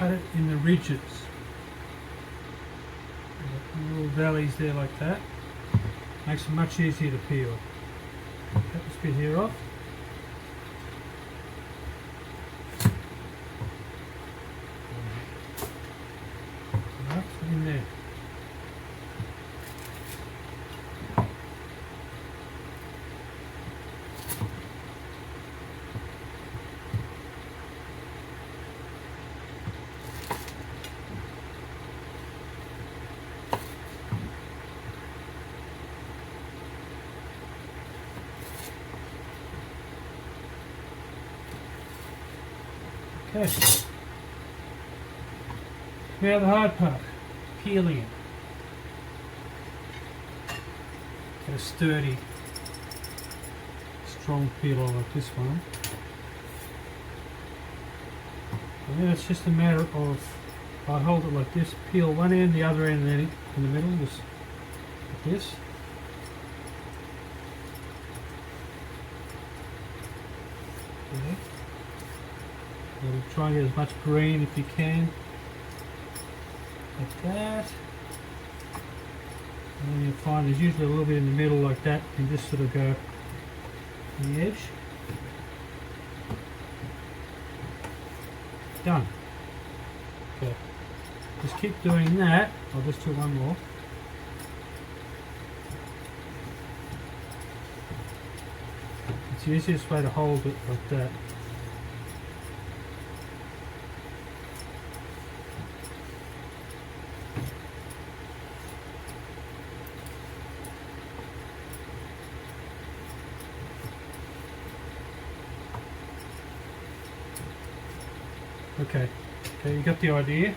cut it in the ridges. Little valleys there like that. Makes it much easier to peel. Cut this bit here off. Right, in there. Okay. Now the hard part, peeling it. Get a sturdy, strong peeler like this one. And then it's just a matter of, I hold it like this, peel one end, the other end, and then in the middle, just like this. Okay. And try and get as much green if you can, like that. And then you'll find there's usually a little bit in the middle like that, and just sort of go on the edge. Done. Okay. Just keep doing that. I'll just do one more. It's the easiest way to hold it like that. Okay, you got the idea.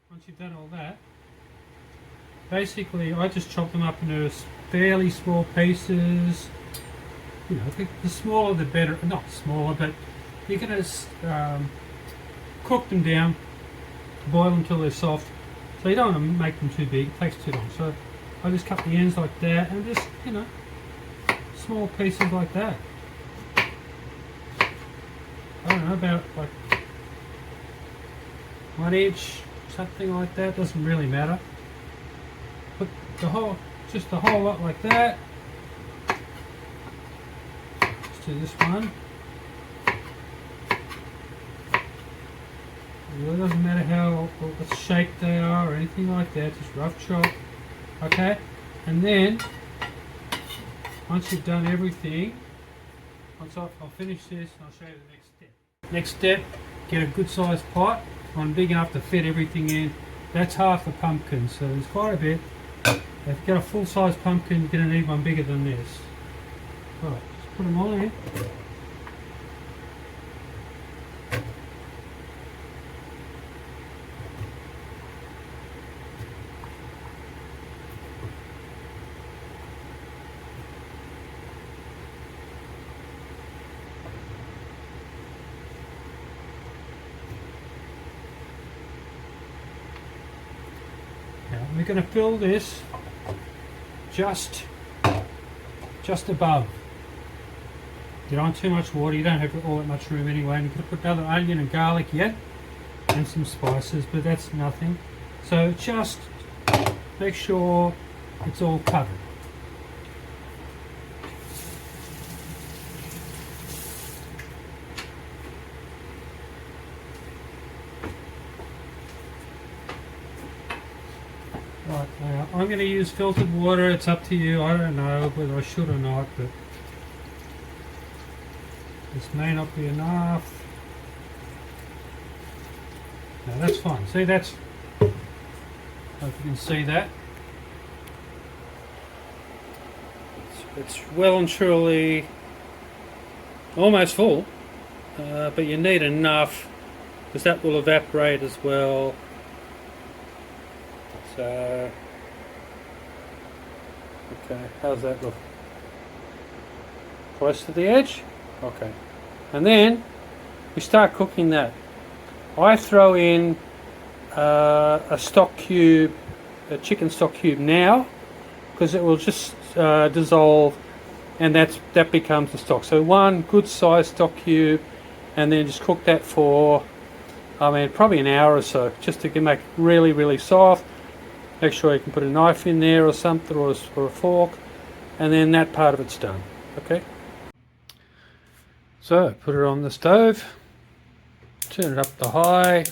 Once you've done all that, basically I just chop them up into fairly small pieces. You know, the smaller the better. Not smaller, but you're going to cook them down, boil them until they're soft. So you don't want to make them too big, it takes too long. So I just cut the ends like that, and just, you know, small pieces like that. I don't know, about like 1 inch, something like that, doesn't really matter. Put just the whole lot like that. Let's do this one. It really doesn't matter what shape they are or anything like that, just rough chop. Okay, and then once you've done everything, I'll finish this and I'll show you the next step. Next step, get a good sized pot, one big enough to fit everything in. That's half a pumpkin, so there's quite a bit. If you've got a full size pumpkin, you're going to need one bigger than this. Right, just put them all in. We're going to fill this just above. You don't want too much water, you don't have all that much room anyway, and you could put another onion and garlic yet, and some spices, but that's nothing. So just make sure it's all covered. Right, now I'm going to use filtered water. It's up to you. I don't know whether I should or not, but this may not be enough. No, that's fine. See, that's, I hope you can see that. It's well and truly almost full, but you need enough because that will evaporate as well. So, okay, how's that look? Close to the edge? Okay. And then we start cooking that. I throw in a stock cube, a chicken stock cube now, because it will just dissolve, and that becomes the stock. So one good sized stock cube, and then just cook that for, I mean, probably an hour or so, just to make it really, really soft. Make sure you can put a knife in there or something, or a fork, and then that part of it's done. Okay. So put it on the stove, turn it up to high.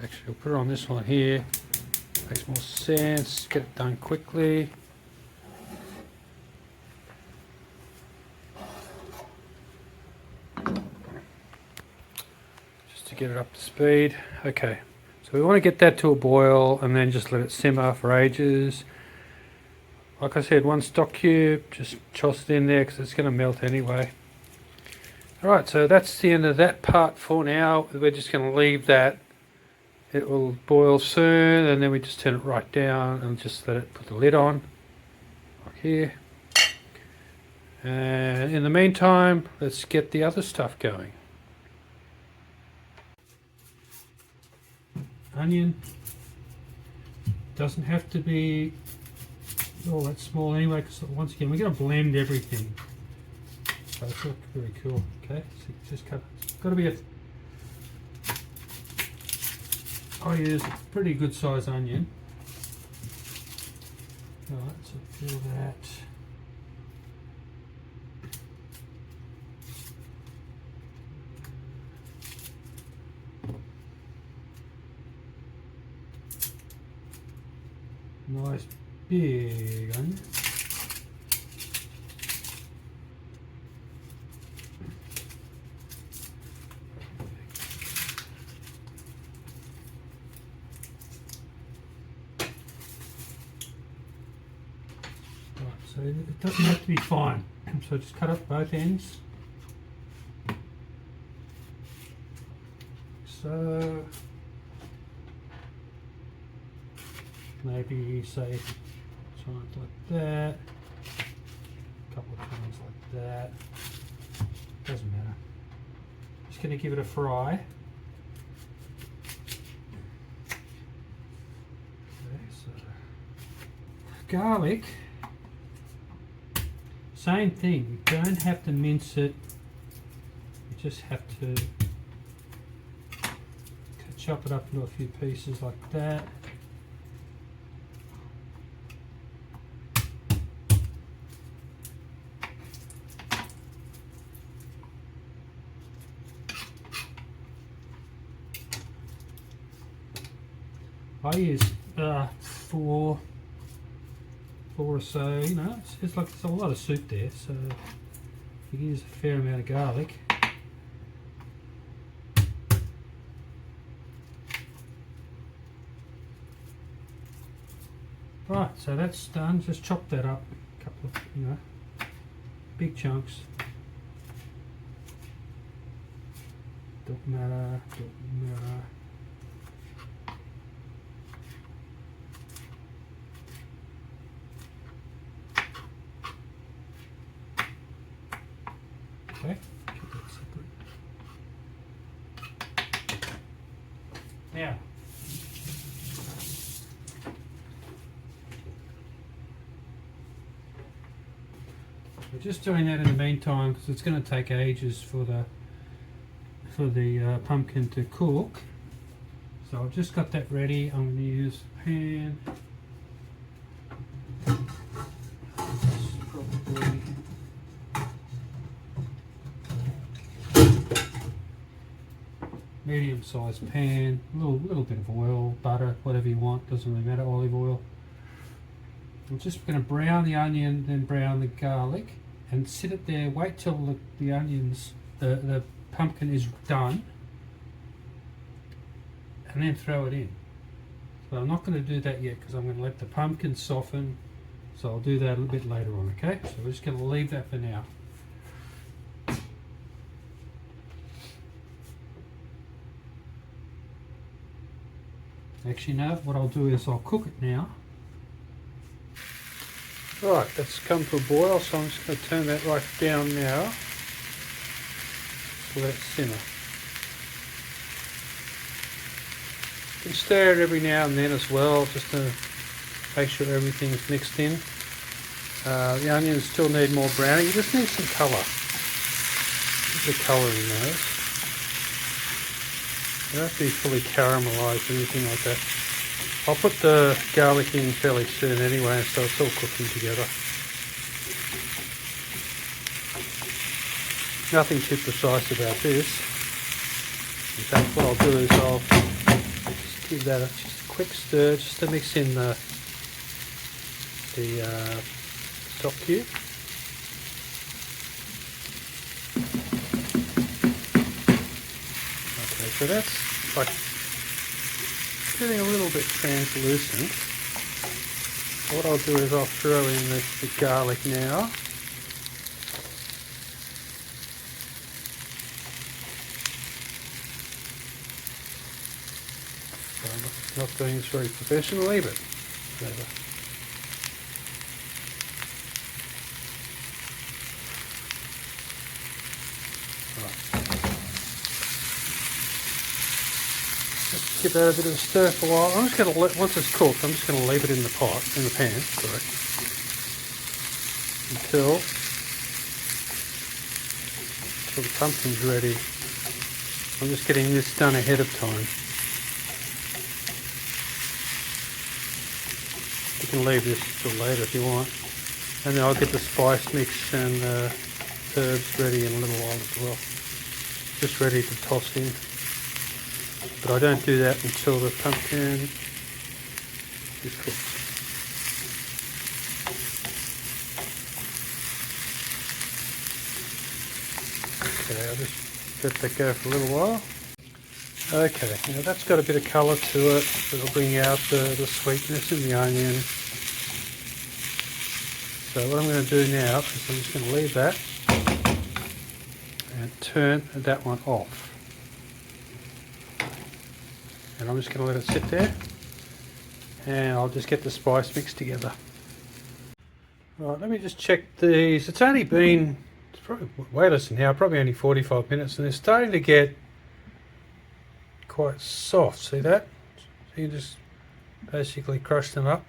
Actually, I'll put it on this one here. Makes more sense. Get it done quickly. Just to get it up to speed. Okay. So we want to get that to a boil and then just let it simmer for ages. Like I said, one stock cube, just toss it in there because it's going to melt anyway. Alright, so that's the end of that part for now. We're just going to leave that. It will boil soon, and then we just turn it right down and just let it put the lid on. Like here. And in the meantime, let's get the other stuff going. Onion. Doesn't have to be all that small anyway, because once again, we're going to blend everything. So it's not very cool. Okay, so just cut. It's got to be a. I use a pretty good size onion. Alright, so peel that. Nice big onion. So it doesn't have to be fine, so just cut up both ends. So maybe say times like that, a couple of times like that, doesn't matter. Just going to give it a fry. Okay, so garlic. Same thing, you don't have to mince it, you just have to chop it up into a few pieces like that. I use four or so, you know, it's like there's a lot of soup there, so you can use a fair amount of garlic. Right, so that's done. Just chop that up, a couple of, you know, big chunks. Don't matter, don't matter. Okay, keep that separate. Now, we're just doing that in the meantime because it's going to take ages for the pumpkin to cook. So I've just got that ready. I'm going to use a pan. Probably medium-sized pan, a little bit of oil, butter, whatever you want, doesn't really matter, olive oil. I'm just going to brown the onion, then brown the garlic, and sit it there, wait till the onions, the pumpkin is done, and then throw it in. So I'm not going to do that yet because I'm going to let the pumpkin soften, so I'll do that a little bit later on, okay? So we're just going to leave that for now. Actually, no, what I'll do is I'll cook it now. Right, that's come to a boil, so I'm just going to turn that right down now. So let it simmer. You can stir it every now and then as well, just to make sure everything is mixed in. The onions still need more browning. You just need some colour. Get the colour in those. It won't be fully caramelised or anything like that. I'll put the garlic in fairly soon anyway, so it's all cooking together. Nothing too precise about this. In fact, what I'll do is I'll just give that just a quick stir, just to mix in the stock cube. Okay, so that's like getting a little bit translucent. What I'll do is I'll throw in the garlic now. So I'm not doing this very professionally, but whatever. Give that a bit of a stir for a while. I'm just going to let, once it's cooked, I'm just going to leave it in the pot, in the pan, sorry, until the pumpkin's ready. I'm just getting this done ahead of time. You can leave this till later if you want, and then I'll get the spice mix and herbs ready in a little while as well. Just ready to toss in. But I don't do that until the pumpkin is cooked. Okay, I'll just let that go for a little while. Okay, now that's got a bit of colour to it. It'll bring out the sweetness in the onion. So what I'm going to do now is I'm just going to leave that and turn that one off. And I'm just going to let it sit there, and I'll just get the spice mixed together. Right, let me just check these. It's only been, it's probably way less than an hour, probably only 45 minutes, and they're starting to get quite soft. See that? So you just basically crush them up.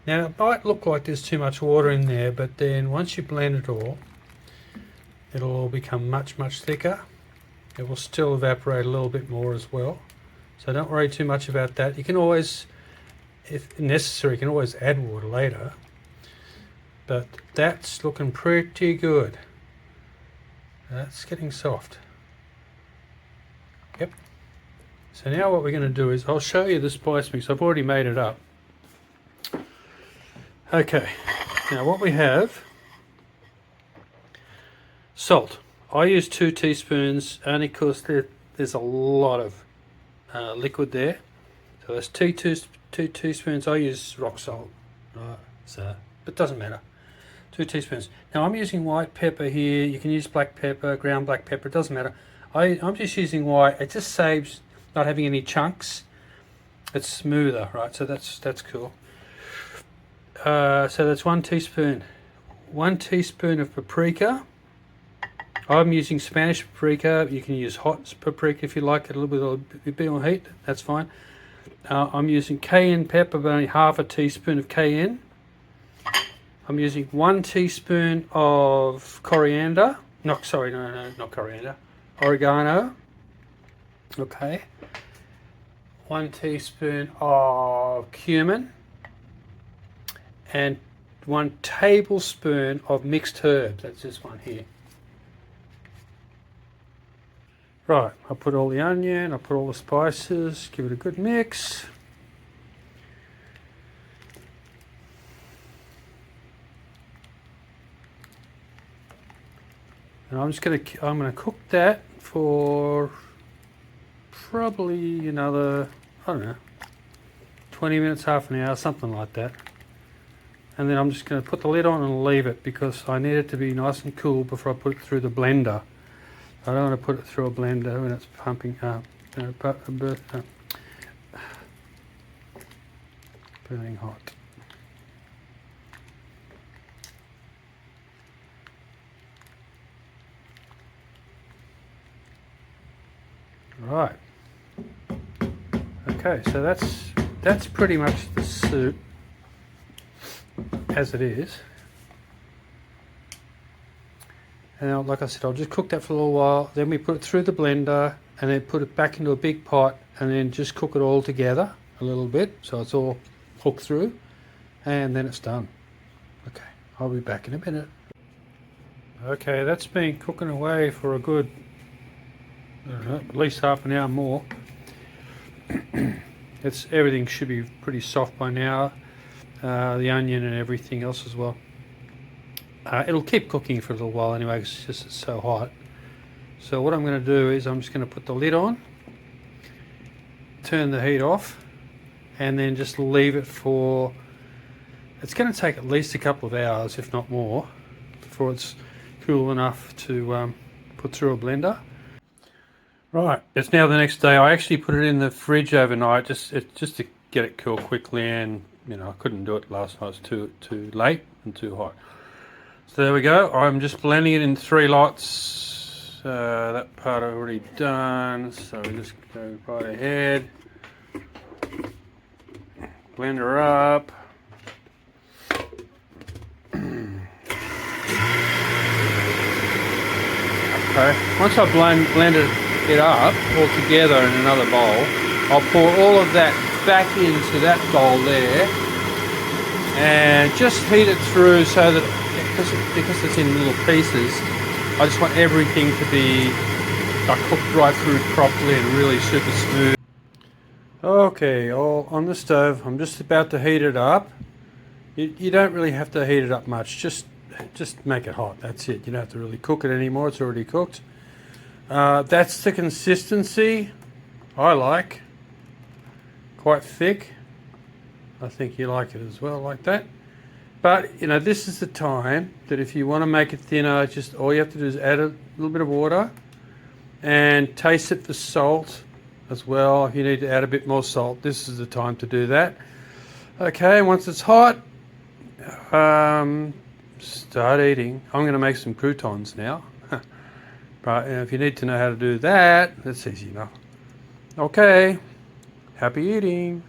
Now it might look like there's too much water in there, but then once you blend it all, it'll all become much, much thicker. It will still evaporate a little bit more as well. So don't worry too much about that. You can always, if necessary, you can always add water later. But that's looking pretty good. That's getting soft. Yep. So now what we're going to do is, I'll show you the spice mix. I've already made it up. Okay. Now what we have, salt. I use 2 teaspoons only because there's a lot of liquid there, so that's two teaspoons. I use rock salt, right? So, but it doesn't matter. 2 teaspoons. Now I'm using white pepper here. You can use black pepper, ground black pepper. It doesn't matter. I'm just using white. It just saves not having any chunks. It's smoother, right? So that's cool. So that's 1 teaspoon. 1 teaspoon of paprika. I'm using Spanish paprika. You can use hot paprika if you like it, a little bit more heat. That's fine. I'm using cayenne pepper, but only half a teaspoon of cayenne. I'm using 1 teaspoon of coriander. No, not coriander. Oregano. Okay. 1 teaspoon of cumin. And 1 tablespoon of mixed herbs. That's this one here. Right, I'll put all the onion, I'll put all the spices, give it a good mix. And I'm gonna cook that for probably another, I don't know, 20 minutes, half an hour, something like that. And then I'm just gonna put the lid on and leave it because I need it to be nice and cool before I put it through the blender. I don't want to put it through a blender when it's pumping up, burning hot. Right. Okay, so that's pretty much the soup as it is. And then, like I said, I'll just cook that for a little while. Then we put it through the blender and then put it back into a big pot and then just cook it all together a little bit so it's all cooked through, and then it's done. Okay, I'll be back in a minute. Okay, that's been cooking away for a good, I don't know, at least half an hour more. Everything should be pretty soft by now, the onion and everything else as well. It'll keep cooking for a little while anyway because it's so hot. So what I'm going to do is I'm just going to put the lid on, turn the heat off, and then just leave it for, it's going to take at least a couple of hours if not more before it's cool enough to put through a blender. Right, it's now the next day. I actually put it in the fridge overnight just to get it cool quickly, and you know I couldn't do it last night. It's too late and too hot. So there we go. I'm just blending it in 3 lots. That part I've already done, so we just go right ahead. Blend her up. Okay. Once I've blended it up all together in another bowl, I'll pour all of that back into that bowl there, and just heat it through so that because it's in little pieces, I just want everything to be cooked right through properly and really super smooth. Okay, all on the stove. I'm just about to heat it up. You don't really have to heat it up much. Just make it hot. That's it. You don't have to really cook it anymore. It's already cooked. That's the consistency I like. Quite thick. I think you like it as well, like that. But you know, this is the time that if you want to make it thinner, just all you have to do is add a little bit of water and taste it for salt as well. If you need to add a bit more salt, this is the time to do that. Okay, once it's hot, start eating. I'm going to make some croutons now. But if you need to know how to do that, that's easy enough. Okay, happy eating.